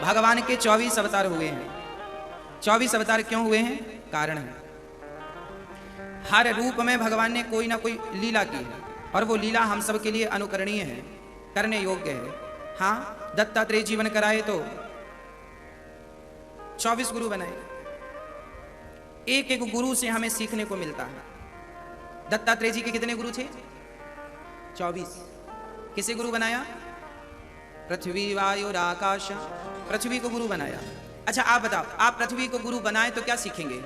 भगवान के 24 अवतार हुए हैं। 24 अवतार क्यों हुए हैं? कारण है। हर रूप में भगवान ने कोई ना कोई लीला की है और वो लीला हम सब के लिए अनुकरणीय है, करने योग्य है। हाँ, दत्तात्रेय जीवन कराए तो 24 गुरु बनाए। एक एक गुरु से हमें सीखने को मिलता है। दत्तात्रेय जी के कितने गुरु थे? 24। किसे गुरु बनाया? पृथ्वी वायु आकाश, पृथ्वी को गुरु बनाया। अच्छा आप बताओ, आप पृथ्वी को गुरु बनाए तो क्या सीखेंगे?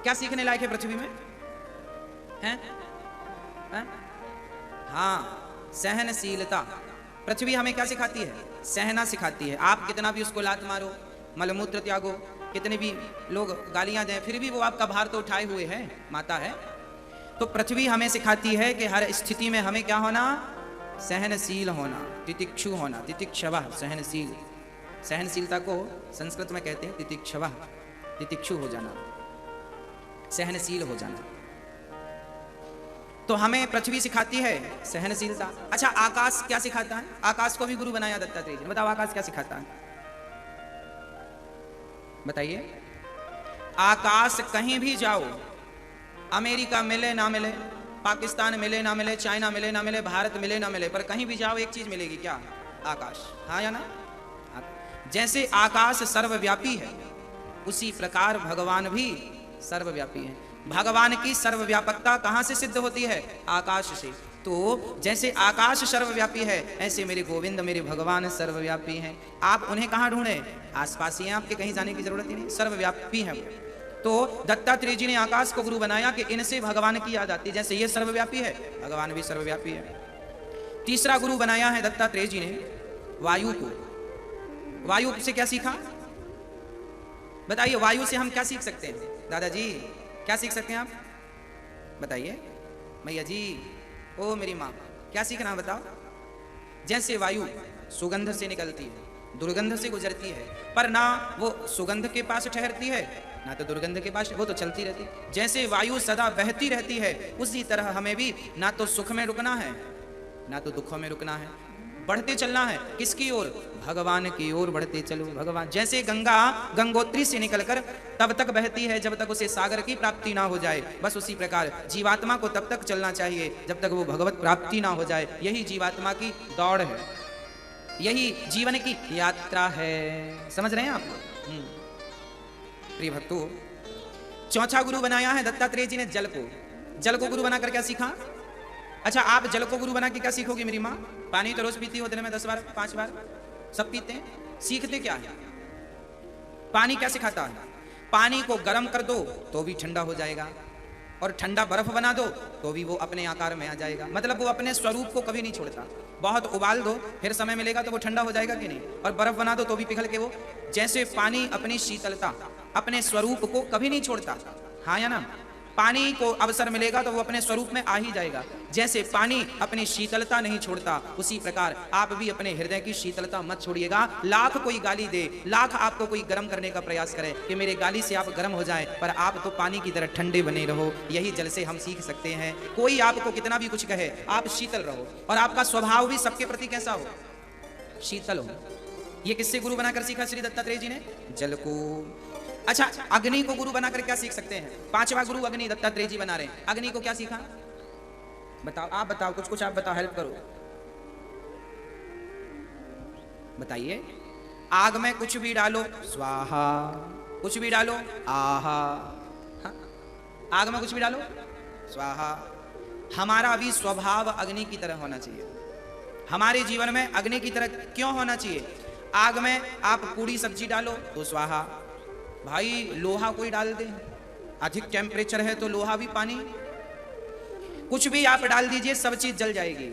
क्या सीखने लायक है पृथ्वी में? हैं? हाँ, सहनशीलता। पृथ्वी हमें क्या सिखाती है? सहना सिखाती है। आप कितना भी उसको लात मारो, मलमूत्र त्यागो, कितने भी लोग गालियां दें, फिर भी वो आपका भार तो उठाए हुए है, माता है। तो पृथ्वी हमें सिखाती है कि हर स्थिति में हमें क्या होना? सहनशील होना, तितिक्षु होना। तितिक्षवः, सहनशील। सहनशीलता को संस्कृत में कहते हैं तितिक्षवः, तितिक्षु हो जाना, सहनशील हो जाना। तो हमें पृथ्वी सिखाती है सहनशीलता। अच्छा आकाश क्या सिखाता है? आकाश को भी गुरु बनाया दत्तात्रेय जी ने। बताओ आकाश क्या सिखाता है? बताइए। आकाश कहीं भी जाओ, अमेरिका मिले ना मिले, पाकिस्तान मिले ना मिले, चाइना मिले ना मिले, भारत मिले ना मिले, पर कहीं भी जाओ एक चीज मिलेगी, क्या? आकाश। हाँ या ना? जैसे आकाश सर्वव्यापी है, उसी प्रकार भगवान भी सर्वव्यापी है। भगवान की सर्वव्यापकता कहां से सिद्ध होती है? आकाश से। तो जैसे आकाश सर्वव्यापी है, ऐसे मेरे गोविंद मेरे भगवान सर्वव्यापी हैं। आप उन्हें कहां ढूंढे? आसपास ही हैं, आपके कहीं जाने की जरूरत ही नहीं, सर्वव्यापी हैं। तो दत्तात्रेय जी ने आकाश को गुरु बनाया कि इनसे भगवान की याद आती है। जैसे ये सर्वव्यापी है, भगवान भी सर्वव्यापी है। तीसरा गुरु बनाया है दत्तात्रेय जी ने वायु को। वायु से क्या सीखा? बताइए, वायु से हम क्या सीख सकते हैं? दादाजी क्या सीख सकते हैं आप? बताइए। मैया जी, ओ मेरी माँ, क्या सीखना है बताओ? जैसे वायु सुगंध से निकलती है, दुर्गंध से गुजरती है, पर ना वो सुगंध के पास ठहरती है ना तो दुर्गंध के पास, वो तो चलती रहती है। जैसे वायु सदा बहती रहती है, उसी तरह हमें भी ना तो सुख में रुकना है ना तो दुखों में रुकना है, बढ़ते चलना है। किसकी ओर? भगवान की ओर बढ़ते चलो। भगवान जैसे गंगा गंगोत्री से निकलकर तब तक बहती है जब तक उसे सागर की प्राप्ति ना हो जाए, बस उसी प्रकार जीवात्मा को तब तक चलना चाहिए जब तक वो भगवत प्राप्ति ना हो जाए। यही जीवात्मा की दौड़ है, यही जीवन की यात्रा है। समझ रहे हैं आप? प्रिय भक्तों, चौथा गुरु बनाया है दत्तात्रेय जी ने जल को। जल को गुरु बनाकर क्या सीखा? अच्छा आप जल को गुरु बना के क्या सीखोगी मेरी माँ? पानी तो रोज पीती हो, दिन में 10 बार 5 बार सब पीते हैं। सीखते क्या है? पानी क्या सिखाता है? पानी को गर्म कर दो तो भी ठंडा हो जाएगा, और ठंडा बर्फ बना दो तो भी वो अपने आकार में आ जाएगा। मतलब वो अपने स्वरूप को कभी नहीं छोड़ता। बहुत उबाल दो, फिर समय मिलेगा तो वो ठंडा हो जाएगा कि नहीं, और बर्फ बना दो तो भी पिघल के वो। जैसे पानी अपनी शीतलता, अपने स्वरूप को कभी नहीं छोड़ता। हाँ या ना? पानी को अवसर मिलेगा तो वो अपने स्वरूप में आ ही जाएगा। जैसे पानी अपनी शीतलता नहीं छोड़ता, उसी प्रकार आप भी अपने हृदय की शीतलता मत छोड़िएगा। लाख कोई गाली दे, लाख आपको कोई गर्म करने का प्रयास करे कि मेरे गाली से आप गर्म हो जाएं, पर आप तो पानी की तरह ठंडे बने रहो। यही जल से हम सीख सकते हैं। कोई आपको कितना भी कुछ कहे, आप शीतल रहो, और आपका स्वभाव भी सबके प्रति कैसा हो? शीतल हो। ये किससे गुरु बनाकर सीखा श्री दत्तात्रेय जी ने? जल को। अच्छा अग्नि को गुरु बनाकर क्या सीख सकते हैं? 5वां गुरु अग्नि दत्तात्रेय जी बना रहे हैं। अग्नि को क्या सीखा? बताओ, आप बताओ, कुछ आप बताओ, हेल्प करो, बताइए। आग में कुछ भी डालो स्वाहा, कुछ भी डालो आहा। हाँ? आग में कुछ भी डालो स्वाहा। हमारा भी स्वभाव अग्नि की तरह होना चाहिए। हमारे जीवन में अग्नि की तरह क्यों होना चाहिए? आग में आप पूरी सब्जी डालो तो स्वाहा। भाई लोहा कोई डाल दे, अधिक टेम्परेचर है तो लोहा भी पानी, कुछ भी आप डाल दीजिए सब चीज जल जाएगी।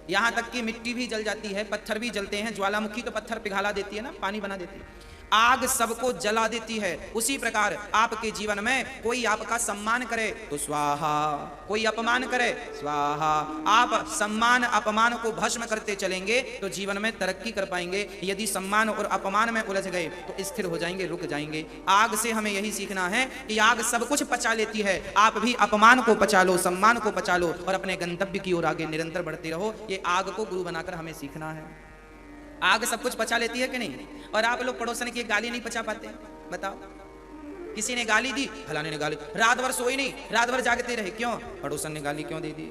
यहां तक कि मिट्टी भी जल जाती है, पत्थर भी जलते हैं। ज्वालामुखी तो पत्थर पिघला देती है ना, पानी बना देती है। आग सबको जला देती है। उसी प्रकार आपके जीवन में कोई आपका सम्मान करे तो स्वाहा, कोई अपमान करे स्वाहा। आप सम्मान अपमान को भस्म करते चलेंगे तो जीवन में तरक्की कर पाएंगे। यदि सम्मान और अपमान में उलझ गए तो स्थिर हो जाएंगे, रुक जाएंगे। आग से हमें यही सीखना है कि आग सब कुछ पचा लेती है। आप भी अपमान को पचा लो, सम्मान को पचा लो, और अपने गंतव्य की ओर आगे निरंतर बढ़ते रहो। ये आग को गुरु बनाकर हमें सीखना है। आग सब कुछ पचा लेती है कि नहीं? और आप लोग पड़ोसन की गाली नहीं पचा पाते? बताओ, किसी ने गाली दी, फलाने ने गाली, रात भर सोई नहीं, रात भर जागते रहे, क्यों? पड़ोसन ने गाली क्यों दे दी?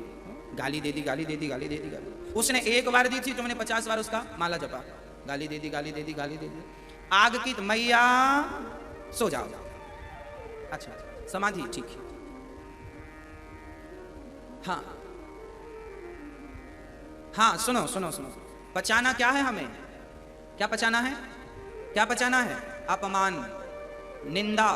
गाली दे दी, गाली दे दी, गाली दे दी, गाली। उसने एक बार दी थी, तुमने 50 बार उसका माला जपा, गाली दे दी, गाली दे दी, गाली दे दी। आग की मैया सो जाओ। अच्छा, समाधि ठीक है। हाँ हाँ, सुनो सुनो सुनो, पचाना क्या है हमें? क्या पचाना है? क्या पचाना है? अपमान, निंदा,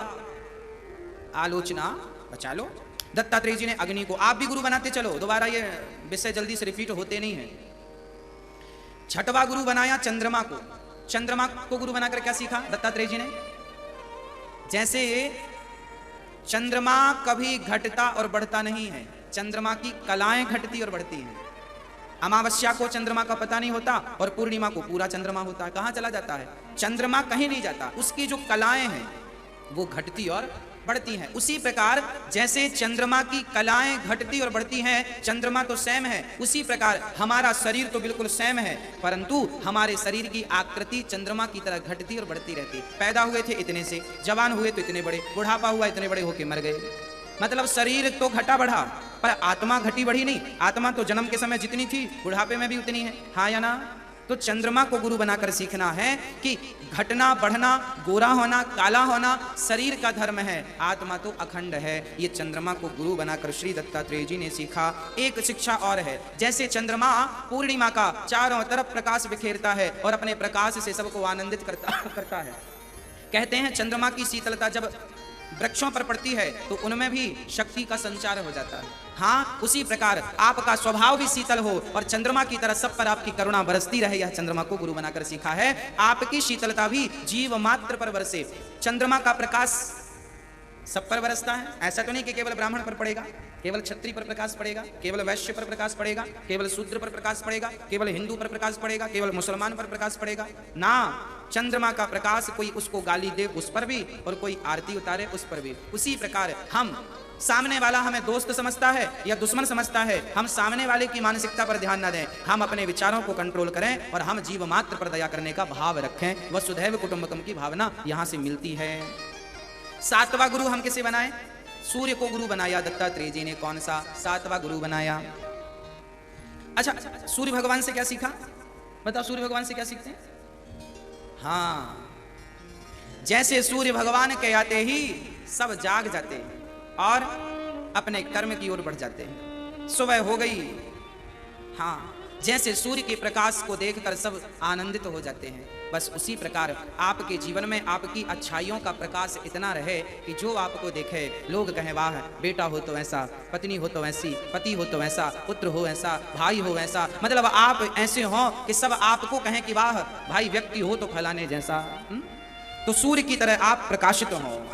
आलोचना बचा लो। दत्तात्रेय जी ने अग्नि को, आप भी गुरु बनाते चलो, दोबारा ये विषय जल्दी से रिपीट होते नहीं है। छठवां गुरु बनाया चंद्रमा को। चंद्रमा को गुरु बनाकर क्या सीखा दत्तात्रेय जी ने? जैसे चंद्रमा कभी घटता और बढ़ता नहीं है, चंद्रमा की कलाएं घटती और बढ़ती हैं। अमावस्या को चंद्रमा का पता नहीं होता और पूर्णिमा को पूरा चंद्रमा होता है। कहां चला जाता है? चंद्रमा कहीं नहीं जाता, उसकी जो कलाएं हैं वो घटती और बढ़ती हैं। उसी प्रकार जैसे चंद्रमा की कलाएं घटती और बढ़ती हैं, चंद्रमा तो सेम है, उसी प्रकार हमारा शरीर तो बिल्कुल सेम है, परंतु हमारे शरीर की आकृति चंद्रमा की तरह घटती और बढ़ती रहती। पैदा हुए थे इतने से, जवान हुए तो इतने बड़े, बुढ़ापा हुआ इतने बड़े होके मर गए। मतलब शरीर तो घटा बढ़ा, पर आत्मा घटी बढ़ी नहीं। आत्मा तो जन्म के समय जितनी थी बुढ़ापे में भी उतनी है, हाँ या ना? तो चंद्रमा को गुरु बनाकर सीखना है कि घटना बढ़ना, गोरा होना, काला होना शरीर का धर्म है, आत्मा तो अखंड है। ये चंद्रमा को गुरु बनाकर श्री दत्तात्रेय जी ने सीखा। एक शिक्षा और है, जैसे चंद्रमा पूर्णिमा का चारों तरफ प्रकाश बिखेरता है और अपने प्रकाश से सबको आनंदित करता है। कहते हैं चंद्रमा की शीतलता जब वृक्षों पर पड़ती है तो उनमें भी शक्ति का संचार हो जाता है। हाँ, उसी प्रकार आपका स्वभाव भी शीतल हो और चंद्रमा की तरह सब पर आपकी करुणा बरसती रहे, यह चंद्रमा को गुरु बनाकर सीखा है। आपकी शीतलता भी जीव मात्र पर बरसे। चंद्रमा का प्रकाश सब पर बरसता है, ऐसा तो नहीं कि केवल ब्राह्मण पर पड़ेगा, केवल क्षत्रिय पर प्रकाश पड़ेगा, केवल वैश्य पर प्रकाश पड़ेगा, केवल शूद्र पर प्रकाश पड़ेगा, केवल हिंदू पर प्रकाश पड़ेगा, केवल मुसलमान पर प्रकाश पड़ेगा ना। चंद्रमा का प्रकाश कोई उसको गाली दे उस पर भी और कोई आरती उतारे उस पर भी। उसी प्रकार हम, सामने वाला हमें दोस्त समझता है या दुश्मन समझता है, हम सामने वाले की मानसिकता पर ध्यान न दें, हम अपने विचारों को कंट्रोल करें और हम जीव मात्र पर दया करने का भाव रखें। वसुधैव कुटुंबकम की भावना यहां से मिलती है। सातवां गुरु हम किसे बनाए? सूर्य को गुरु बनाया दत्तात्रेय जी ने। कौन सा? सातवां गुरु बनाया। अच्छा, सूर्य भगवान से क्या सीखा? बताओ, सूर्य भगवान से क्या सीखते हैं? हाँ, जैसे सूर्य भगवान के आते ही सब जाग जाते हैं और अपने कर्म की ओर बढ़ जाते हैं। सुबह हो गई, हाँ, जैसे सूर्य के प्रकाश को देखकर सब आनंदित हो जाते हैं, बस उसी प्रकार आपके जीवन में आपकी अच्छाइयों का प्रकाश इतना रहे कि जो आपको देखे लोग कहें वाह, बेटा हो तो ऐसा, पत्नी हो तो ऐसी, पति हो तो ऐसा, पुत्र हो ऐसा, भाई हो ऐसा, मतलब आप ऐसे हो कि सब आपको कहें कि वाह भाई, व्यक्ति हो तो फलाने जैसा। तो सूर्य की तरह आप प्रकाशित हो,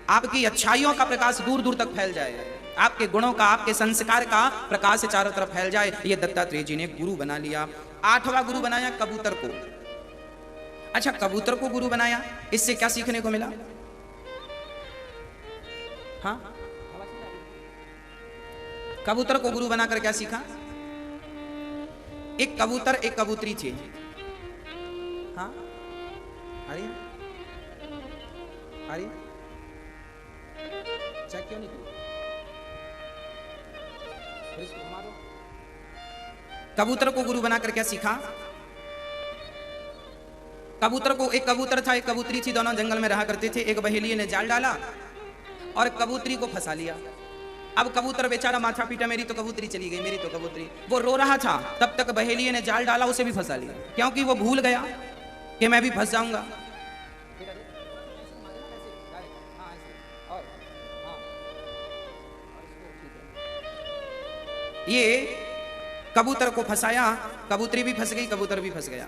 आपकी अच्छाइयों का प्रकाश दूर दूर तक फैल जाए, आपके गुणों का, आपके संस्कार का प्रकाश चारों तरफ फैल जाए। ये दत्तात्रेय जी ने गुरु बना लिया। आठवां गुरु बनाया कबूतर को। अच्छा, कबूतर को गुरु बनाया, इससे क्या सीखने को मिला? हाँ, कबूतर को गुरु बनाकर क्या सीखा? एक कबूतर एक कबूतरी थी। हाँ, अरे चेक क्यों नहीं किया? कबूतर को गुरु बनाकर क्या सीखा? कबूतर को, एक कबूतर था एक कबूतरी थी, दोनों जंगल में रहा करते थे। एक बहेलिये ने जाल डाला और कबूतरी को फंसा लिया। अब कबूतर बेचारा माथा पीटा, मेरी तो कबूतरी चली गई, मेरी तो कबूतरी। वो रो रहा था, तब तक बहेलिये ने जाल डाला, उसे भी फंसा लिया, क्योंकि वो भूल गया कि मैं भी फंस जाऊंगा। ये कबूतर को फंसाया, कबूतरी भी फंस गई, कबूतर भी फंस गया।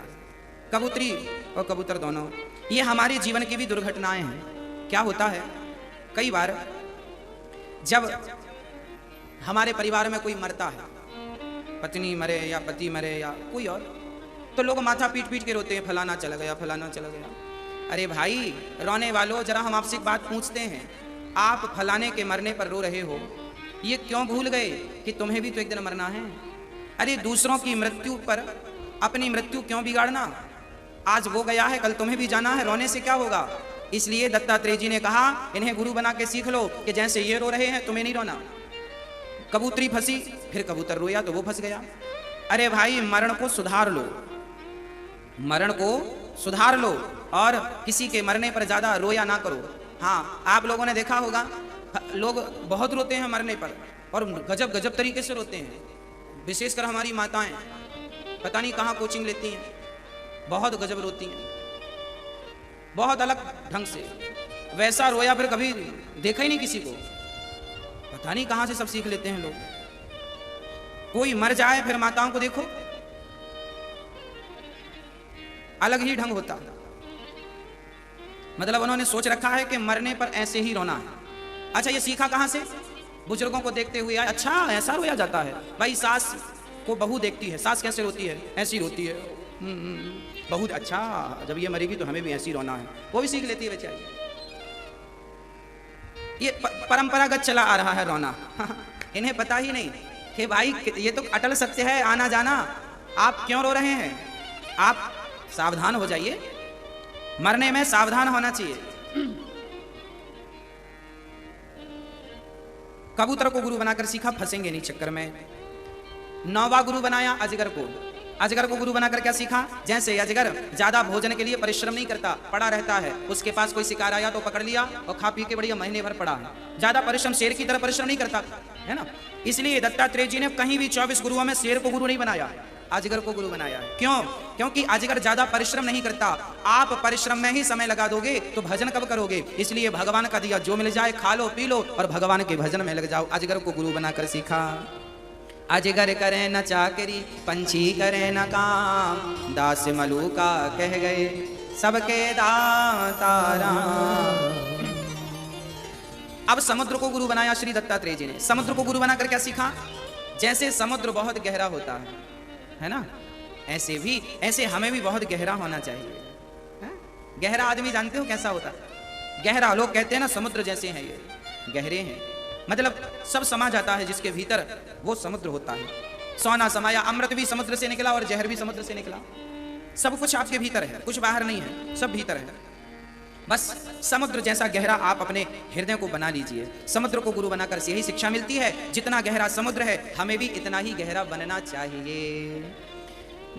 कबूतरी और कबूतर दोनों। ये हमारे जीवन की भी दुर्घटनाएं हैं। क्या होता है, कई बार जब हमारे परिवार में कोई मरता है, पत्नी मरे या पति मरे या कोई और, तो लोग माथा पीट पीट के रोते हैं, फलाना चला गया, फलाना चला गया। अरे भाई रोने वालों, जरा हम आपसे एक बात पूछते हैं, आप फलाने के मरने पर रो रहे हो, ये क्यों भूल गए कि तुम्हें भी तो एक दिन मरना है? अरे दूसरों की मृत्यु पर अपनी मृत्यु क्यों बिगाड़ना? आज वो गया है, कल तुम्हें भी जाना है, रोने से क्या होगा? इसलिए दत्तात्रेय जी ने कहा इन्हें गुरु बना के सीख लो कि जैसे ये रो रहे हैं तुम्हें नहीं रोना। कबूतरी फंसी, फिर कबूतर रोया तो वो फंस गया। अरे भाई, मरण को सुधार लो, मरण को सुधार लो और किसी के मरने पर ज्यादा रोया ना करो। हाँ, आप लोगों ने देखा होगा लोग बहुत रोते हैं मरने पर, और गजब गजब तरीके से रोते हैं। विशेषकर हमारी माताएं पता नहीं कहाँ कोचिंग लेती हैं, बहुत गजब रोती हैं, बहुत अलग ढंग से। वैसा रोया फिर कभी देखा ही नहीं किसी को, पता नहीं कहाँ से सब सीख लेते हैं लोग। कोई मर जाए फिर माताओं को देखो, अलग ही ढंग होता। मतलब उन्होंने सोच रखा है कि मरने पर ऐसे ही रोना है। अच्छा, ये सीखा कहाँ से? बुजुर्गों को देखते हुए आए। अच्छा, ऐसा रोया जाता है। भाई, सास को बहू देखती है, सास कैसे रोती है? ऐसी रोती है। बहुत अच्छा, जब ये मरेगी तो हमें भी ऐसी रोना है। वो भी सीख लेती है बेचारी। ये परंपरागत चला आ रहा है रोना। इन्हें पता ही नहीं कि भाई ये तो अटल सत्य है, आना जाना। आप क्यों रो रहे हैं? आप सावधान हो जाइए, मरने में सावधान होना चाहिए। कबूतर को गुरु बनाकर सीखा, फंसेंगे नहीं चक्कर में। 9वां गुरु बनाया अजगर को। अजगर को गुरु बनाकर क्या सीखा? जैसे अजगर ज्यादा भोजन के लिए परिश्रम नहीं करता, पड़ा रहता है, उसके पास कोई शिकार आया तो पकड़ लिया और खा पी के बढ़िया महीने भर पड़ा है। ज्यादा परिश्रम, शेर की तरह परिश्रम नहीं करता है ना। इसलिए दत्तात्रेय जी ने कहीं भी 24 गुरुओं में शेर को गुरु नहीं बनाया, अजगर को गुरु बनाया है। क्यों? क्योंकि अजगर ज्यादा परिश्रम नहीं करता। आप परिश्रम में ही समय लगा दोगे तो भजन कब करोगे? इसलिए भगवान का दिया जो मिल जाए खा लो पी लो और भगवान के भजन में लग जाओ। अजगर को गुरु बनाकर सीखा। अजगर करे न चाकरी, पंछी करे न काम, दास मलूका कह गए सबके दाता राम। अब समुद्र को गुरु बनाया श्री दत्तात्रेय जी ने। समुद्र को गुरु बनाकर क्या सीखा? जैसे समुद्र बहुत गहरा होता है ना, ऐसे हमें भी बहुत गहरा होना चाहिए। है? गहरा आदमी जानते हो कैसा होता है? गहरा, लोग कहते हैं ना समुद्र जैसे हैं, ये गहरे हैं, मतलब सब समा जाता है जिसके भीतर, वो समुद्र होता है। सोना समाया, अमृत भी समुद्र से निकला और जहर भी समुद्र से निकला। सब कुछ आपके भीतर है, कुछ बाहर नहीं है, सब भीतर है। बस समुद्र जैसा गहरा आप अपने हृदय को बना लीजिए। समुद्र को गुरु बनाकर से यही शिक्षा मिलती है, जितना गहरा समुद्र है हमें भी इतना ही गहरा बनना चाहिए।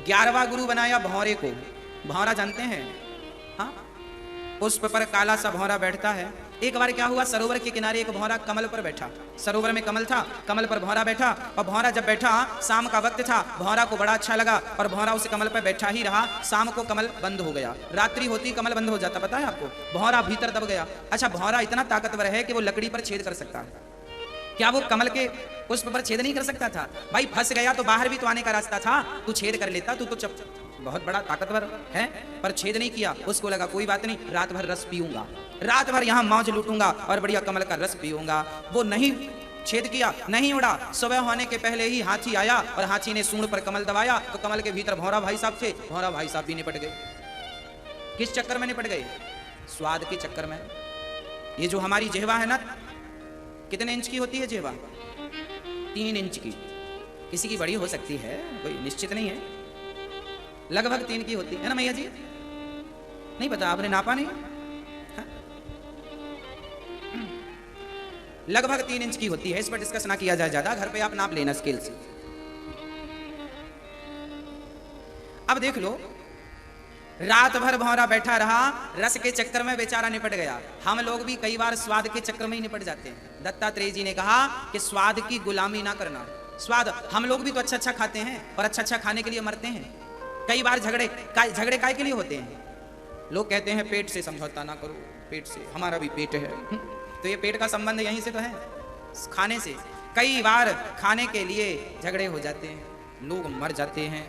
11वां गुरु बनाया भौरे को। भौरा जानते हैं? हाँ, पुष्प पर काला सा भौरा बैठता है। एक बार क्या हुआ, सरोवर के किनारे एक भौरा कमल पर बैठा। सरोवर में कमल था, कमल पर भौरा बैठा, और भौरा जब बैठा, शाम का वक्त था, भौरा को बड़ा अच्छा लगा और भौरा उस कमल पर बैठा ही रहा। शाम को कमल बंद हो गया, रात्रि होती कमल बंद हो जाता, पता है आपको? भौरा भीतर दब गया। अच्छा, भौरा इतना ताकतवर है कि वो लकड़ी पर छेद कर सकता है। क्या वो कमल के पुष्प पर छेद नहीं कर सकता था? भाई फंस गया तो बाहर भी तो आने का रास्ता था, तू छेद कर लेता, तू तो बहुत बड़ा ताकतवर है, पर छेद नहीं किया। उसको लगा कोई बात नहीं, रात भर रस पीऊंगा, रात भर यहाँ मौज लूटूंगा और बढ़िया कमल का रस पीऊंगा। वो नहीं छेद किया, नहीं उड़ा। सुबह होने के पहले ही हाथी आया और हाथी ने सूंड पर कमल दबाया तो कमल के भीतर भौरा भाई साहब थे। भौरा भाई साहब भी निपट गए। किस चक्कर में निपट गए? स्वाद के चक्कर में। ये जो हमारी जिह्वा है ना, कितने इंच की होती है जिह्वा? 3 इंच की। किसी की बड़ी हो सकती है, कोई निश्चित नहीं है, लगभग 3 की होती है ना मैया जी? नहीं पता, आपने नापा नहीं? हाँ? लगभग 3 इंच की होती है। इस पर डिस्कस ना किया जाए ज्यादा, घर पे आप नाप लेना स्केल से। अब देख लो, रात भर भौरा बैठा रहा, रस के चक्कर में बेचारा निपट गया। हम लोग भी कई बार स्वाद के चक्कर में ही निपट जाते हैं। दत्तात्रेय जी ने कहा कि स्वाद की गुलामी ना करना। स्वाद, हम लोग भी तो अच्छा अच्छा खाते हैं और अच्छा अच्छा खाने के लिए मरते हैं। कई बार झगड़े काय के लिए होते हैं? लोग कहते हैं पेट से समझौता ना करो, पेट से, हमारा भी पेट है। तो ये पेट का संबंध यहीं से तो है, खाने से। कई बार खाने के लिए झगड़े हो जाते हैं, लोग मर जाते हैं।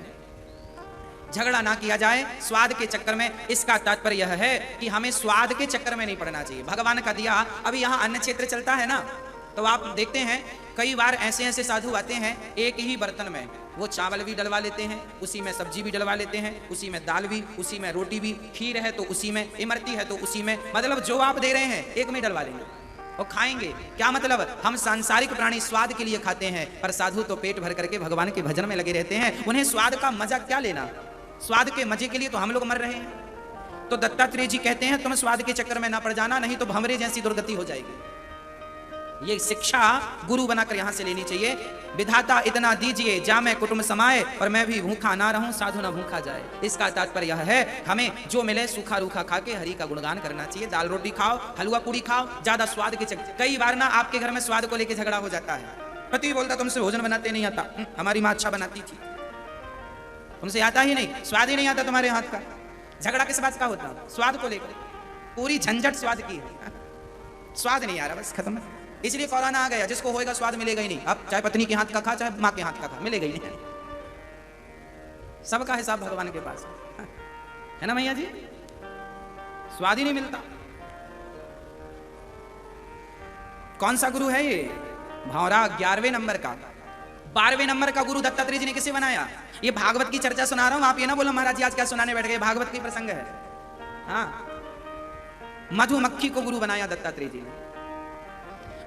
झगड़ा ना किया जाए स्वाद के चक्कर में। इसका तात्पर्य यह है कि हमें स्वाद के चक्कर में नहीं पड़ना चाहिए। भगवान का दिया, अभी यहाँ अन्न क्षेत्र चलता है ना, तो आप देखते हैं कई बार ऐसे ऐसे साधु आते हैं, एक ही बर्तन में वो चावल भी डलवा लेते हैं, उसी में सब्जी भी डलवा लेते हैं, उसी में दाल भी, उसी में रोटी भी, खीर है तो उसी में, इमरती है तो उसी में, मतलब जो आप दे रहे हैं एक में डलवा लेंगे। और खाएंगे क्या मतलब? हम सांसारिक प्राणी स्वाद के लिए खाते हैं, पर साधु तो पेट भर करके भगवान के भजन में लगे रहते हैं। उन्हें स्वाद का मजा क्या लेना? स्वाद के मजे के लिए तो हम लोग मर रहे हैं। तो दत्तात्रेय जी कहते हैं तुम स्वाद के चक्कर में ना पड़ जाना, नहीं तो भंवरे जैसी दुर्गति हो जाएगी। ये शिक्षा गुरु बनाकर यहां से लेनी चाहिए। विधाता इतना दीजिए जा मैं कुटुंब समाए, और मैं भी भूखा ना रहूं साधु ना भूखा जाए। इसका तात्पर्य यह है हमें जो मिले सूखा रूखा खा के हरि का गुणगान करना चाहिए। दाल रोटी खाओ, हलवा पूरी खाओ, ज्यादा स्वाद के चक्कर। कई बार ना आपके घर में स्वाद को लेकर झगड़ा हो जाता है। पति बोलता तुमसे भोजन बनाते नहीं आता, हमारी माँ अच्छा बनाती थी, तुमसे आता ही नहीं, स्वाद ही नहीं आता तुम्हारे हाथ का। झगड़ा किस बात का होता? स्वाद को लेकर। पूरी झंझट स्वाद की है, स्वाद नहीं आ रहा, बस खत्म। इसलिए कोरोना आ गया, जिसको होएगा स्वाद मिलेगा ही नहीं। अब चाहे पत्नी के हाथ का खा, चाहे माँ के हाथ का खा, मिलेगा ही नहीं। सबका हिसाब भगवान के पास है ना भैया जी, स्वाद ही नहीं मिलता। कौन सा गुरु है ये? भौरा 11वें नंबर का। 12वें नंबर का गुरु दत्तात्रेय जी ने किसे बनाया? ये भागवत की चर्चा सुना रहा हूं, आप ये ना बोलो महाराज जी आज क्या सुनाने बैठ गए, भागवत की प्रसंग है। हाँ, मधुमक्खी को गुरु बनाया दत्तात्रेय जी ने।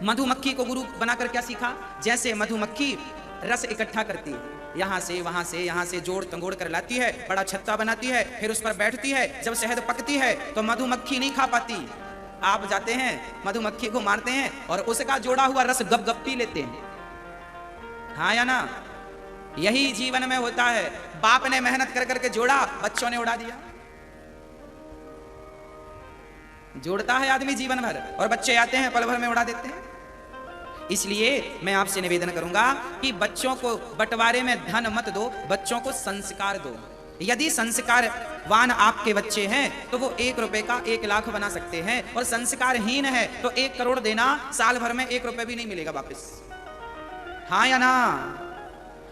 मधुमक्खी को गुरु बनाकर क्या सीखा? जैसे मधुमक्खी रस इकट्ठा करती है, यहां से वहां से, यहां से जोड़ तंगोड़ कर लाती है, बड़ा छत्ता बनाती है, फिर उस पर बैठती है। जब शहद पकती है तो मधुमक्खी नहीं खा पाती। आप जाते हैं मधुमक्खी को मारते हैं और उसका जोड़ा हुआ रस गप गप पी लेते हैं। हाँ या ना? यही जीवन में होता है। बाप ने मेहनत कर करके जोड़ा, बच्चों ने उड़ा दिया। जोड़ता है आदमी जीवन भर और बच्चे आते हैं पल भर में उड़ा देते हैं। इसलिए मैं आपसे निवेदन करूंगा कि बच्चों को बंटवारे में धन मत दो, बच्चों को संस्कार दो। यदि संस्कारवान आपके बच्चे हैं तो वो 1 रुपए का 1 लाख बना सकते हैं, और संस्कारहीन है तो 1 करोड़ देना, साल भर में 1 रुपए भी नहीं मिलेगा वापस। हाँ या ना?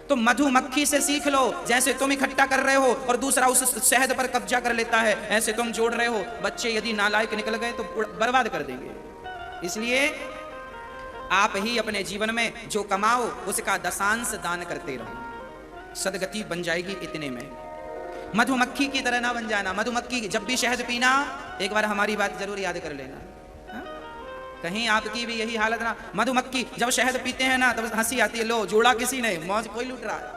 तो मधुमक्खी से सीख लो। जैसे तुम इकट्ठा कर रहे हो और दूसरा उस शहद पर कब्जा कर लेता है, ऐसे तुम जोड़ रहे हो। बच्चे यदि नालायक निकल गए तो बर्बाद कर देंगे। इसलिए आप ही अपने जीवन में जो कमाओ उसका दशांश दान करते रहो, सदगति बन जाएगी इतने में। मधुमक्खी की तरह ना बन जाना। मधुमक्खी जब भी शहद पीना, एक बार हमारी बात जरूर याद कर लेना, हा? कहीं आपकी भी यही हालत ना। मधुमक्खी जब शहद पीते हैं ना तब हंसी आती है, लो जोड़ा किसी ने, मौज कोई लूट रहा है।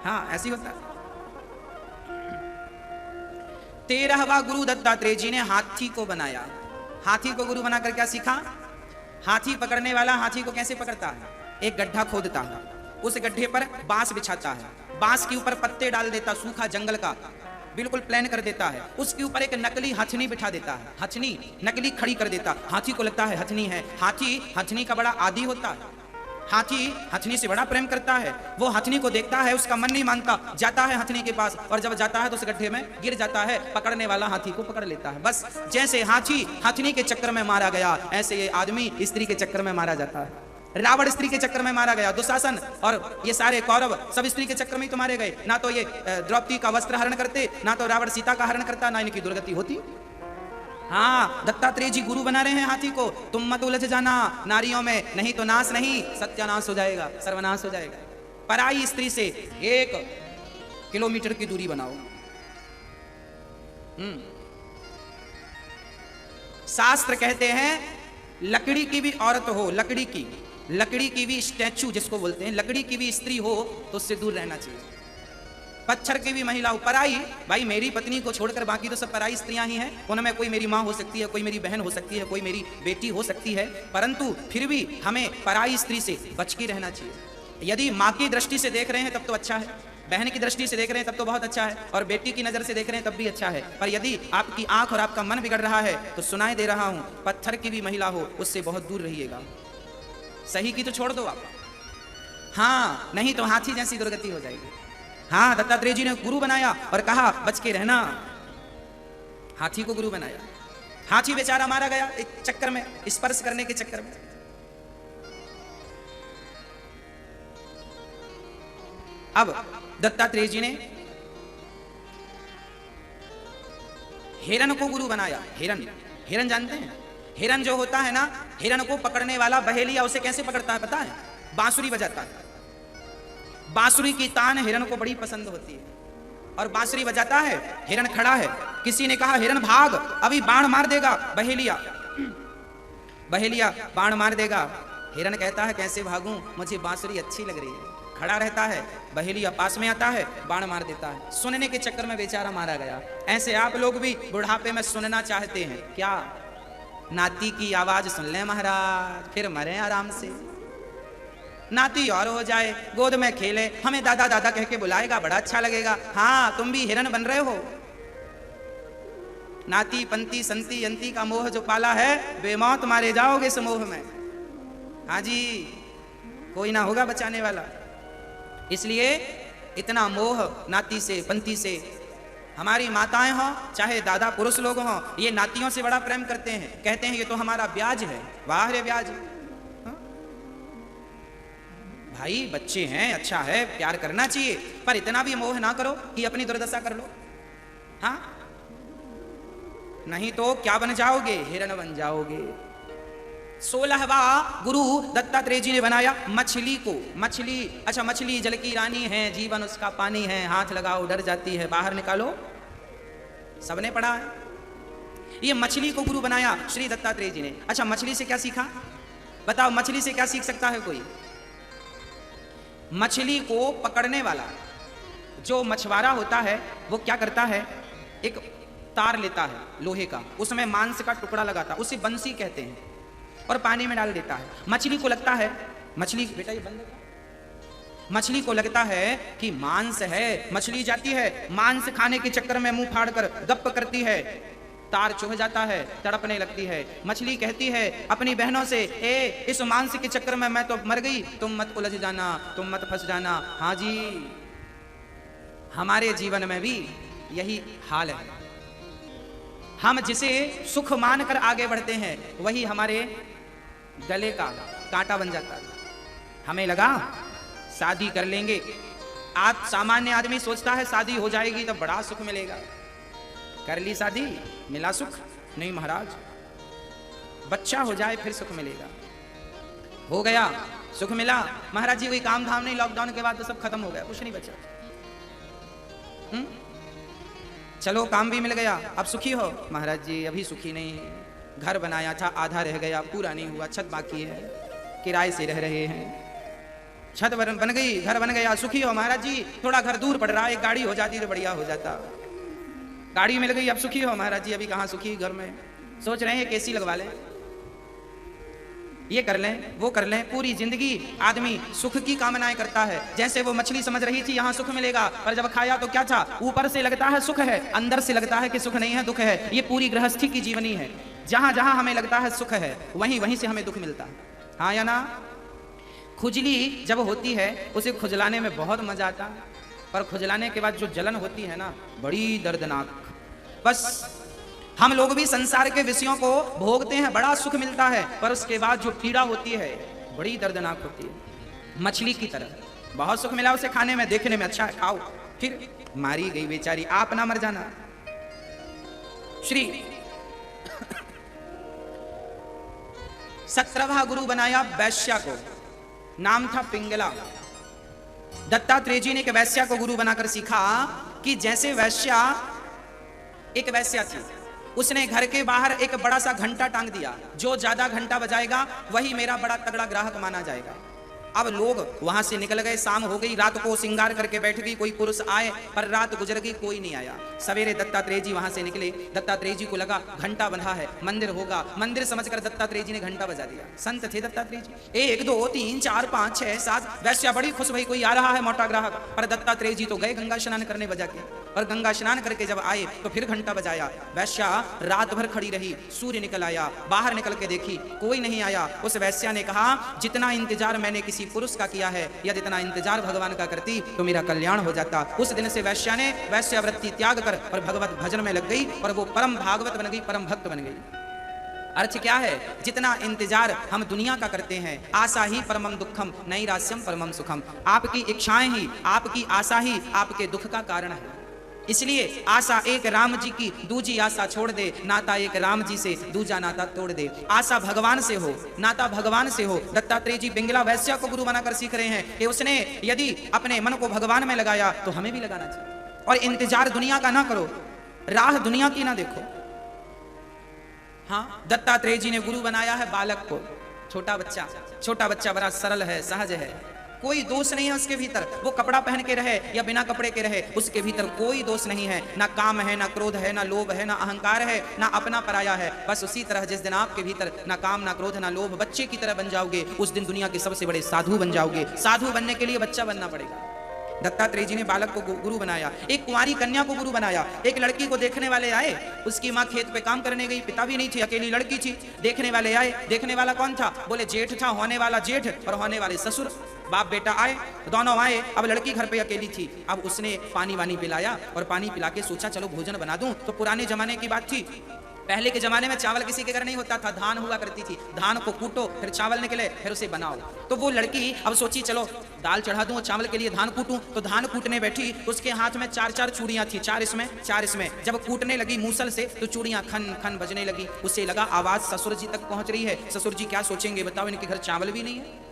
हाँ, ऐसी होता है। 13वां गुरु दत्तात्रेय जी ने हाथी को बनाया। हाथी को गुरु बनाकर क्या सीखा? हाथी पकड़ने वाला हाथी को कैसे पकड़ता है? एक गड्ढा खोदता है, उस गड्ढे पर बांस बिछाता है, बांस के ऊपर पत्ते डाल देता, सूखा जंगल का बिल्कुल प्लान कर देता है। उसके ऊपर एक नकली हथनी बिठा देता है, हथनी नकली खड़ी कर देता। हाथी को लगता है हथनी है। हाथी हथनी का बड़ा आदी होता है। हाथी हथनी से बड़ा प्रेम करता है। वो हथनी को देखता है, उसका मन नहीं मानता, जाता है हथनी के पास, और जब जाता है तो उस गड्ढे में गिर जाता है। पकड़ने वाला हाथी को पकड़ लेता है। बस जैसे हाथी हथनी के चक्कर में मारा गया, ऐसे ये आदमी स्त्री के चक्कर में मारा जाता है। रावण स्त्री के चक्कर में मारा गया, दुशासन और ये सारे कौरव सब स्त्री के चक्कर में ही तो मारे गए। ना तो ये द्रौपदी का वस्त्र हरण करते, ना तो रावण सीता का हरण करता, ना इनकी दुर्गति होती। हाँ, दत्तात्रेय जी गुरु बना रहे हैं हाथी को। तुम मत उलझ जाना नारियों में, नहीं to नाश नहीं, सत्यानाश हो जाएगा, सर्वनाश हो जाएगा। पराई स्त्री से 1 किलोमीटर की दूरी बनाओ। शास्त्र कहते हैं लकड़ी की भी औरत हो, लकड़ी की भी स्टैचू जिसको बोलते हैं, लकड़ी की भी स्त्री हो तो उससे दूर रहना चाहिए। पत्थर की भी महिला हो, पराई, भाई मेरी पत्नी को छोड़कर बाकी तो सब पराई स्त्रियां ही हैं। उनमें कोई मेरी माँ हो सकती है, कोई मेरी बहन हो सकती है, कोई मेरी बेटी हो सकती है, परंतु फिर भी हमें पराई स्त्री से बच के रहना चाहिए। यदि माँ की दृष्टि से देख रहे हैं तब तो अच्छा है, बहन की दृष्टि से देख रहे हैं तब तो बहुत अच्छा है, और बेटी की नजर से देख रहे हैं तब भी अच्छा है। पर यदि आपकी आंख और आपका मन बिगड़ रहा है तो सुनाई दे रहा हूं, पत्थर की भी महिला हो उससे बहुत दूर रहिएगा। सही की तो छोड़ दो आप, हाँ, नहीं तो हाथी जैसी दुर्गति हो जाएगी। हाँ, दत्तात्रेय जी ने गुरु बनाया और कहा बच के रहना। हाथी को गुरु बनाया। हाथी बेचारा मारा गया एक चक्कर में, स्पर्श करने के चक्कर में। अब दत्तात्रेय जी ने हिरण को गुरु बनाया। हिरण जानते हैं? हिरण जो होता है ना, हिरण को पकड़ने वाला बहेलिया उसे कैसे पकड़ता है पता है? बांसुरी बजाता है। बांसुरी की तान हिरण को बड़ी पसंद होती है, और बांसुरी बजाता है, हिरण खड़ा है। किसी ने कहा हिरण भाग, अभी बाण मार देगा बहेलिया। बहेलिया बाण मार देगा, हिरण कहता है कैसे भागूं, मुझे बांसुरी अच्छी लग रही है, खड़ा रहता है, बहेलिया पास में आता है, बाण मार देता है, सुनने के चक्कर में बेचारा मारा गया। ऐसे आप लोग भी बुढ़ापे में सुनना चाहते हैं क्या? नाती की आवाज सुन ले महाराज, फिर मरे आराम से। नाती और हो जाए, गोद में खेले, हमें दादा दादा कह के बुलाएगा, बड़ा अच्छा लगेगा। हाँ, तुम भी हिरण बन रहे हो। नाती पंती संती यंती का मोह जो पाला है, बेमौत मारे जाओगे इस मोह में। हाँ जी, कोई ना होगा बचाने वाला। इसलिए इतना मोह नाती से पंती से। हमारी माताएं हों चाहे दादा पुरुष लोग हों, ये नातियों से बड़ा प्रेम करते हैं, कहते हैं ये तो हमारा ब्याज है। वाह रे ब्याज। भाई बच्चे हैं, अच्छा है, प्यार करना चाहिए, पर इतना भी मोह ना करो कि अपनी दुर्दशा कर लो। हाँ, नहीं तो क्या बन जाओगे? हिरण बन जाओगे। 16वां गुरु दत्तात्रेय जी ने बनाया मछली को। मछली, अच्छा मछली जल की रानी है, जीवन उसका पानी है, हाथ लगाओ डर जाती है, बाहर निकालो। सबने पढ़ा है। ये मछली को गुरु बनाया श्री दत्तात्रेय जी ने। अच्छा, मछली से क्या सीखा? बताओ, मछली से क्या सीख सकता है कोई? मछली को पकड़ने वाला जो मछुआरा होता है वो क्या करता है, एक तार लेता है लोहे का, उसमें मांस का टुकड़ा लगाता है, उसे बंसी कहते हैं, और पानी में डाल देता है। मछली को लगता है, मछली बेटा ये बंद कर, मछली को लगता है कि मांस है, मछली जाती है मांस खाने के चक्कर में मुंह फाड़ कर गप करती है, तार चुभ जाता है, तड़पने लगती है। मछली कहती है अपनी बहनों से, ए इस मांस के चक्कर में मैं तो मर गई, तुम मत उलझ जाना, तुम मत फंस जाना। हाँ जी, हमारे जीवन में भी यही हाल है। हम जिसे सुख मानकर आगे बढ़ते हैं वही हमारे गले का कांटा बन जाता है। हमें लगा शादी कर लेंगे, आप सामान्य आदमी सोचता है शादी हो जाएगी तो बड़ा सुख मिलेगा। कर ली शादी, मिला सुख? नहीं महाराज, बच्चा हो जाए फिर सुख मिलेगा। हो गया, सुख मिला महाराज जी, कोई काम धाम नहीं, लॉकडाउन के बाद तो सब खत्म हो गया, कुछ नहीं बचा। चलो काम भी मिल गया, अब सुखी हो? महाराज जी अभी सुखी नहीं है, घर बनाया था आधा रह गया, पूरा नहीं हुआ, छत बाकी है, किराए से रह रहे हैं, छत बन गई, घर बन गया, सुखी हो? महाराज जी थोड़ा घर दूर पड़ रहा है, एक गाड़ी हो जाती तो बढ़िया हो जाता। गाड़ी मिल गई, अब सुखी हो? महाराज जी अभी कहाँ सुखी, घर में सोच रहे हैं एक एसी लगवा लें, ये कर लें, वो कर लें। पूरी जिंदगी आदमी सुख की कामनाएं करता है। जैसे वो मछली समझ रही थी यहाँ सुख मिलेगा, पर जब खाया तो क्या था, ऊपर से लगता है सुख है, अंदर से लगता है कि सुख नहीं है, दुख है। ये पूरी गृहस्थी की जीवनी है। जहां जहां हमें लगता है सुख है वहीं वहीं से हमें दुख मिलता है। हाँ या ना? खुजली जब होती है उसे खुजलाने में बहुत मजा आता है, पर खुजलाने के बाद जो जलन होती है ना, बड़ी दर्दनाक। बस हम लोग भी संसार के विषयों को भोगते हैं, बड़ा सुख मिलता है, पर उसके बाद जो पीड़ा होती है बड़ी दर्दनाक होती है। मछली की तरह बहुत सुख मिला उसे खाने में, देखने में अच्छा है, खाओ, फिर मारी गई बेचारी, आप ना मर जाना। श्री 17वां गुरु बनाया वैश्या को, नाम था पिंगला। दत्तात्रेय जी ने एक वैश्या को गुरु बनाकर सीखा कि जैसे वैश्या, एक वैश्या थी, उसने घर के बाहर एक बड़ा सा घंटा टांग दिया, जो ज्यादा घंटा बजाएगा वही मेरा बड़ा तगड़ा ग्राहक माना जाएगा। अब लोग वहां से निकल गए, शाम हो गई, रात को श्रृंगार करके बैठ गई, कोई पुरुष आए, पर रात गुजर गई, कोई नहीं आया। सवेरे दत्तात्रेय जी वहां से निकले, दत्तात्रेय जी को लगा घंटा बंधा है, मंदिर होगा, मंदिर समझकर दत्तात्रेय जी ने घंटा बजा दिया। संत थे दत्तात्रेय जी। 1 2 3 4 5 6 7 वैश्या बड़ी खुश भई, कोई आ रहा है मोटा ग्राहक, पर दत्तात्रेय जी तो गए गंगा स्नान करने बजा के, और गंगा स्नान करके जब आए तो फिर घंटा बजाया। वैश्या रात भर खड़ी रही, सूर्य निकल आया, बाहर निकल के देखी, कोई नहीं आया। उस वैश्या ने कहा, जितना इंतजार मैंने किसी पुरुष का किया है, या जितना इंतजार भगवान का करती तो मेरा कल्याण हो जाता। उस दिन से वैश्या ने वैश्यावृत्ति त्याग कर और भगवत भजन में लग गई, और वो परम भागवत बन गई, परम भक्त बन गई। अर्थ क्या है, जितना इंतजार हम दुनिया का करते हैं, आशा ही परमम दुखम नैरास्यम परमम सुखम, आपकी इच्छाएं ही, आपकी आशा ही आपके दुख का कारण है। इसलिए आशा एक राम जी की, दूजी आशा छोड़ दे, नाता एक राम जी से, दूजा नाता तोड़ दे। आशा भगवान से हो, नाता भगवान से हो। दत्तात्रेय जी पिंगला वैश्या को गुरु बनाकर सीख रहे हैं कि उसने यदि अपने मन को भगवान में लगाया तो हमें भी लगाना चाहिए, और इंतजार दुनिया का ना करो, राह दुनिया की ना देखो। हाँ, दत्तात्रेय जी ने गुरु बनाया है बालक को, छोटा बच्चा बड़ा सरल है, सहज है, कोई दोष नहीं है उसके भीतर। वो कपड़ा पहन के रहे या बिना कपड़े के रहे, उसके भीतर कोई दोष नहीं है। ना काम है, ना क्रोध है, ना लोभ है, ना अहंकार है, ना अपना पराया है। बस उसी तरह जिस दिन आपके भीतर ना काम, ना क्रोध, ना लोभ, बच्चे की तरह बन जाओगे, उस दिन दुनिया के सबसे बड़े साधु बन जाओगे। साधु बनने के लिए बच्चा बनना पड़ेगा। दत्तात्रेय जी ने बालक को गुरु बनाया, एक कुंवारी कन्या को गुरु बनाया। एक लड़की को देखने वाले आए, उसकी माँ खेत पे काम करने गई, पिता भी नहीं थे, अकेली लड़की थी। देखने वाले आए, देखने वाला कौन था? बोले जेठ था, होने वाला जेठ और होने वाले ससुर। बाप बेटा आए, दोनों आए। अब लड़की घर पे अकेली थी। अब उसने पानी वानी पिलाया और पानी पिला के सोचा चलो भोजन बना दूं। तो पुराने जमाने की बात थी, पहले के जमाने में चावल किसी के घर नहीं होता था, धान हुआ करती थी। धान को कूटो, फिर चावल निकले, फिर उसे बनाओ। तो वो लड़की अब सोची चलो दाल चढ़ा दूं, चावल के लिए धान कूटूं। तो धान कूटने बैठी तो उसके हाथ में 4-4 चूड़ियां थी, 4 इसमें। जब कूटने लगी मूसल से तो चूड़ियां खन खन बजने लगी। उसे लगा आवाज ससुर जी तक पहुंच रही है, ससुर जी क्या सोचेंगे बताओ, इनके घर चावल भी नहीं है।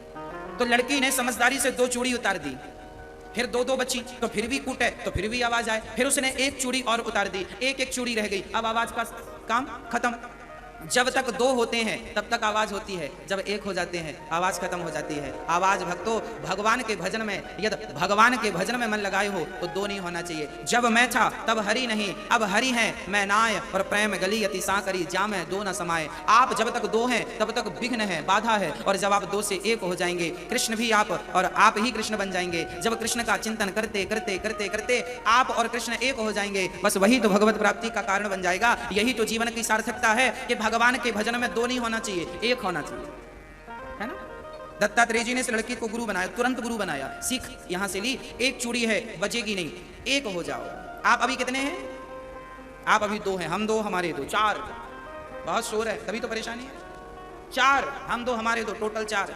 तो लड़की ने समझदारी से 2 चूड़ी उतार दी, फिर 2-2 बची, तो फिर भी कूटे तो फिर भी आवाज आए। फिर उसने 1 चूड़ी और उतार दी, 1-1 चूड़ी रह गई। अब आवाज का काम खत्म। जब तक 2 होते हैं तब तक आवाज होती है, जब 1 हो जाते हैं आवाज खत्म हो जाती है। आवाज भक्तों, भगवान के भजन में, यदि भगवान के भजन में मन लगाए हो तो 2 नहीं होना चाहिए। जब मैं था तब हरि नहीं, अब हरि है मैं नाय, और प्रेम गली अति साकरी जामे 2 न समाये। आप जब तक 2 हैं तब तक विघ्न है, बाधा है, और जब आप 2 से 1 हो जाएंगे, कृष्ण भी आप और आप ही कृष्ण बन जाएंगे। जब कृष्ण का चिंतन करते करते करते करते आप और कृष्ण 1 हो जाएंगे, बस वही तो भगवत प्राप्ति का कारण बन जाएगा। यही तो जीवन की सार्थकता है कि भगवान के भजन में 2 नहीं होना चाहिए, 1 होना चाहिए, है ना। दत्तात्रेय जी ने इस लड़की को गुरु बनाया, तुरंत गुरु बनाया। सीख यहां से ली, 1 चूड़ी है बजेगी नहीं, 1 हो जाओ। आप अभी कितने हैं? आप अभी 2 हैं, हम 2 हमारे 2, 4। बहुत शोर है तभी तो परेशानी है। 4 हम 2 हमारे 2, टोटल 4।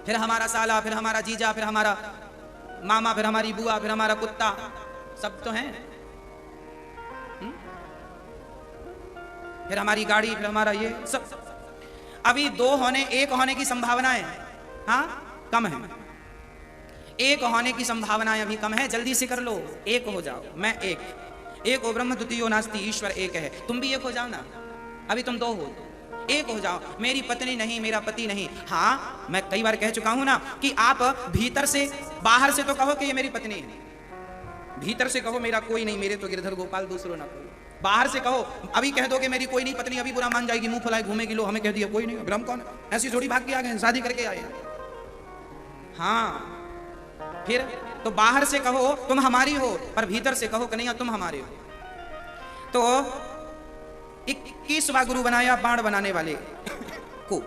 फिर हमारा साला, फिर हमारा जीजा, फिर हमारा मामा, फिर हमारी बुआ, फिर हमारा कुत्ता, सब तो हैं। फिर हमारी गाड़ी, फिर हमारा ये सब। अभी 2 होने 1 होने की संभावनाएं, हाँ, कम है। 1 होने की संभावनाएं अभी कम है, जल्दी से कर लो, 1 हो जाओ। मैं 1 ओ ब्रह्म द्वितीयो नास्ति, ईश्वर 1 है। तुम भी 1 हो जाओ ना, अभी तुम 2 हो, 1 हो जाओ। मेरी पत्नी नहीं, मेरा पति नहीं। हाँ, मैं कई बार कह चुका हूं ना कि आप भीतर से, बाहर से तो कहो कि ये मेरी पत्नी है, भीतर से कहो मेरा कोई नहीं, मेरे तो गिरधर गोपाल दूसरों ना कोई। बाहर से कहो, अभी कह दो कि मेरी कोई नहीं पत्नी, अभी बुरा मान जाएगी, मुंह फुलाए घूमेगी, लो हमें कह दिया कोई नहीं, अब हम कौन है? ऐसी थोड़ी भाग के आ गए, शादी करके आए। हाँ, फिर तो बाहर से कहो तुम हमारी हो, पर भीतर से कहो कि नहीं तुम हमारे हो। तो 21वां गुरु बनाया बाण बनाने वाले को।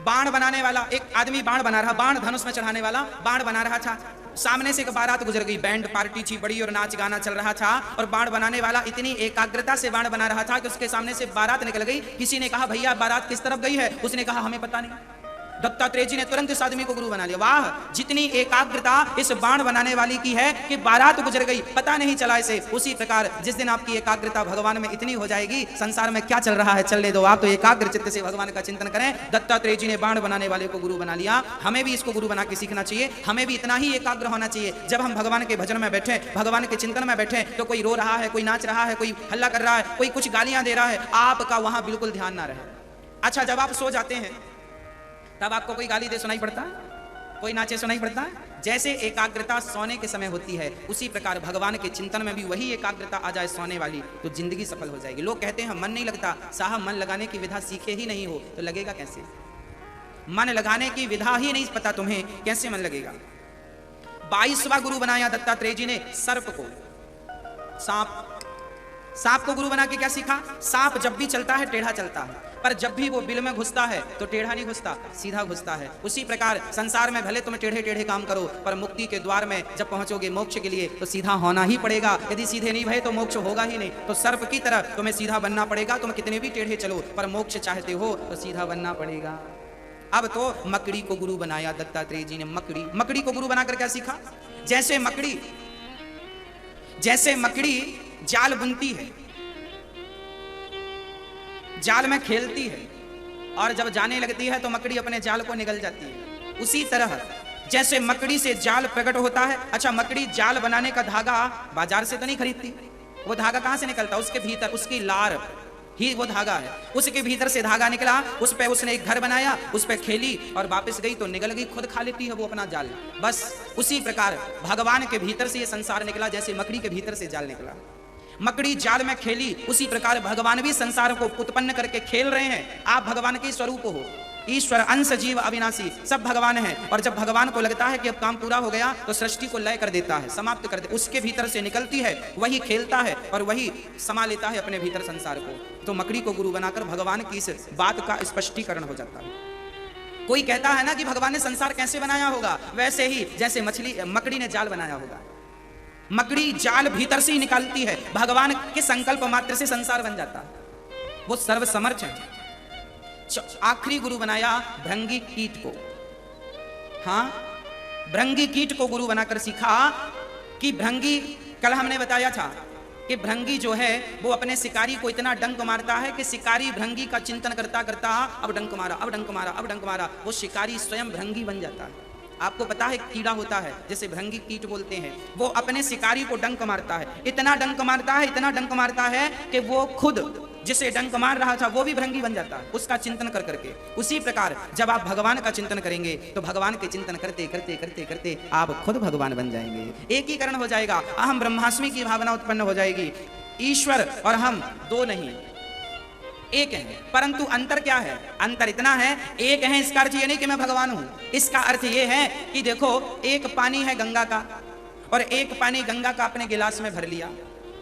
बाण बनाने वाला एक आदमी बाण बना रहा, बाण धनुष में चढ़ाने वाला बाण बना रहा था। सामने से एक बारात गुजर गई, बैंड पार्टी थी बड़ी और नाच गाना चल रहा था, और बाण बनाने वाला इतनी एकाग्रता से बाण बना रहा था कि उसके सामने से बारात निकल गई। किसी ने कहा भैया बारात किस तरफ गई है? उसने कहा हमें पता नहीं। दत्तात्रेय जी ने तुरंत इस आदमी को गुरु बना लिया। वाह, जितनी एकाग्रता इस बाण बनाने वाली की है कि बारात गुजर गई, पता नहीं चला इसे। उसी प्रकार जिस दिन आपकी एकाग्रता भगवान में इतनी हो जाएगी, संसार में क्या चल रहा है चलने दो, आप तो एकाग्र चित्त से भगवान का चिंतन करें। दत्तात्रेय जी ने बाण बनाने वाले को गुरु बना लिया। हमें भी इसको गुरु बना के सीखना चाहिए, हमें भी इतना ही एकाग्र होना चाहिए। जब हम भगवान के भजन में बैठे, भगवान के चिंतन में बैठे, तो कोई रो रहा है, कोई नाच रहा है, कोई हल्ला कर रहा है, कोई कुछ गालियां दे रहा है, आपका वहां बिल्कुल ध्यान ना रहे। अच्छा, जब आप सो जाते हैं तब आपको कोई गाली दे सुनाई पड़ता है, कोई नाचे सुनाई पड़ता है? जैसे एकाग्रता सोने के समय होती है, उसी प्रकार भगवान के चिंतन में भी वही एकाग्रता आ जाए सोने वाली, तो जिंदगी सफल हो जाएगी। लोग कहते हैं मन नहीं लगता। साहब, मन लगाने की विधा सीखे ही नहीं हो तो लगेगा कैसे? मन लगाने की विधा ही नहीं पता तुम्हें, कैसे मन लगेगा? 22वां गुरु बनाया दत्तात्रेय जी ने सर्प को, सांप को गुरु बना के क्या सीखा? सांप जब भी चलता है टेढ़ा चलता है, पर जब भी वो बिल में घुसता है तो टेढ़ा नहीं घुसता, सीधा घुसता है। उसी प्रकार संसार में भले तुम टेढ़े टेढ़े काम करो, पर मुक्ति के द्वार में जब पहुंचोगे मोक्ष के लिए तो सीधा होना ही पड़ेगा। यदि सीधे नहीं भये तो मोक्ष होगा ही नहीं। तो सर्प की तरह तुम्हें सीधा बनना पड़ेगा। तुम कितने भी टेढ़े चलो, पर मोक्ष चाहते हो तो सीधा बनना पड़ेगा। अब तो मकड़ी को गुरु बनाया दत्तात्रेय जी ने। मकड़ी को गुरु बनाकर क्या सीखा? जैसे मकड़ी जाल बुनती है, जाल में खेलती है, और जब जाने लगती है तो मकड़ी अपने जाल को निगल जाती है। उसी तरह जैसे मकड़ी से जाल प्रकट होता है। अच्छा, मकड़ी जाल बनाने का धागा बाजार से तो नहीं खरीदती, वो धागा कहां से निकलता? उसके भीतर, उसकी लार ही वो धागा है। उसके भीतर से धागा निकला, उस पे उसने एक घर बनाया, उस पे खेली और वापस गई तो निकल गई, खुद खा लेती है वो अपना जाल। बस उसी प्रकार भगवान के भीतर से ये संसार निकला, जैसे मकड़ी के भीतर से जाल निकला। मकड़ी जाल में खेली, उसी प्रकार भगवान भी संसार को उत्पन्न करके खेल रहे हैं। आप भगवान के स्वरूप हो, ईश्वर अंश जीव अविनाशी, सब भगवान है। और जब भगवान को लगता है कि अब काम पूरा हो गया तो सृष्टि को लय कर देता है, समाप्त कर दे। उसके भीतर से निकलती है, वही खेलता है और वही समा लेता है अपने भीतर संसार को। तो मकड़ी को गुरु बनाकर भगवान की इस बात का स्पष्टीकरण हो जाता है। कोई कहता है ना कि भगवान ने संसार कैसे बनाया होगा, वैसे ही जैसे मकड़ी ने जाल बनाया होगा। मकड़ी जाल भीतर से ही निकालती है, भगवान के संकल्प मात्र से संसार बन जाता है। वो सर्वसमर्थ है। आखिरी गुरु बनाया भृंगी कीट को। हाँ, भृंगी कीट को गुरु बनाकर सीखा कि भृंगी, कल हमने बताया था कि भृंगी जो है वो अपने शिकारी को इतना डंक मारता है कि शिकारी भृंगी का चिंतन करता करता अब डंक मारा, अब डंक मारा, अब डंक मारा, वो शिकारी स्वयं भृंगी बन जाता है। आपको पता है कीड़ा होता है जैसे भृंगी कीट बोलते हैं, वो अपने शिकारी को डंक मारता है, इतना डंक मारता है, इतना डंक मारता है कि वो खुद जिसे डंक मार रहा था वो भी भृंगी बन जाता है, उसका चिंतन कर करके। उसी प्रकार जब आप भगवान का चिंतन करेंगे तो भगवान के चिंतन करते करते करते करते आप खुद भगवान बन जाएंगे। एकीकरण हो जाएगा, अहम ब्रह्मास्मि की भावना उत्पन्न हो जाएगी। ईश्वर और हम दो नहीं, एक है। परंतु अंतर क्या है? अंतर इतना है, एक है इसका अर्थ ये नहीं कि मैं भगवान हूं। इसका अर्थ ये है कि देखो, एक पानी है गंगा का और एक पानी गंगा का अपने गिलास में भर लिया।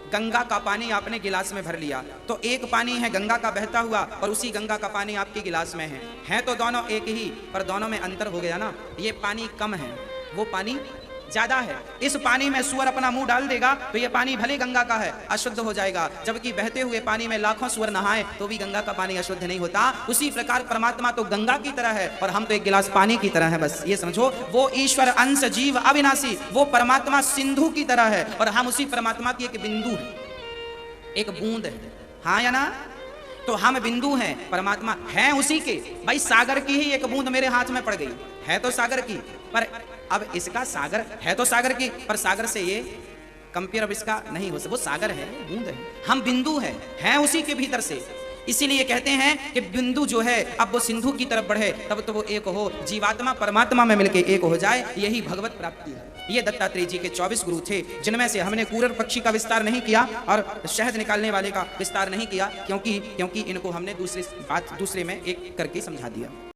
गंगा का पानी आपने गिलास में भर लिया तो एक पानी है गंगा का बहता हुआ और उसी गंगा का पानी आपके गिलास में है तो दोनों एक ही, पर दोनों में अंतर हो गया ना। ये पानी कम है, वो पानी ज्यादा है। इस पानी में सुअर अपना मुंह डाल देगा तो ये पानी भले गंगा का है अशुद्ध हो जाएगा, जबकि बहते हुए पानी में लाखों सुअर नहाए तो भी गंगा का पानी अशुद्ध नहीं होता। उसी प्रकार परमात्मा तो गंगा की तरह है और हम तो एक गिलास पानी की तरह है। बस ये समझो, वो ईश्वर अंश जीव अविनाशी, वो परमात्मा सिंधु की तरह है और हम उसी परमात्मा की एक बिंदु है, एक बूंद है। हाँ या ना? तो हम बिंदु हैं, परमात्मा है उसी के। भाई सागर की ही एक बूंद मेरे हाथ में पड़ गई, है तो सागर की, पर अब इसका सागर है तो सागर की, पर सागर से ये कंपेयर अब इसका नहीं हो सकता। वो सागर है, बूंद है, हम बिंदु हैं उसी के भीतर से। इसीलिए कहते हैं कि बिंदु जो है अब वो सिंधु की तरफ बढ़े तब तो वो एक हो, जीवात्मा परमात्मा में मिलके एक हो जाए, यही भगवत प्राप्ति है। ये दत्तात्रेय जी के 24 गुरु थे, जिनमें से हमने कूरर पक्षी का विस्तार नहीं किया और शहद निकालने वाले का विस्तार नहीं किया, क्योंकि इनको हमने दूसरे में एक करके समझा दिया।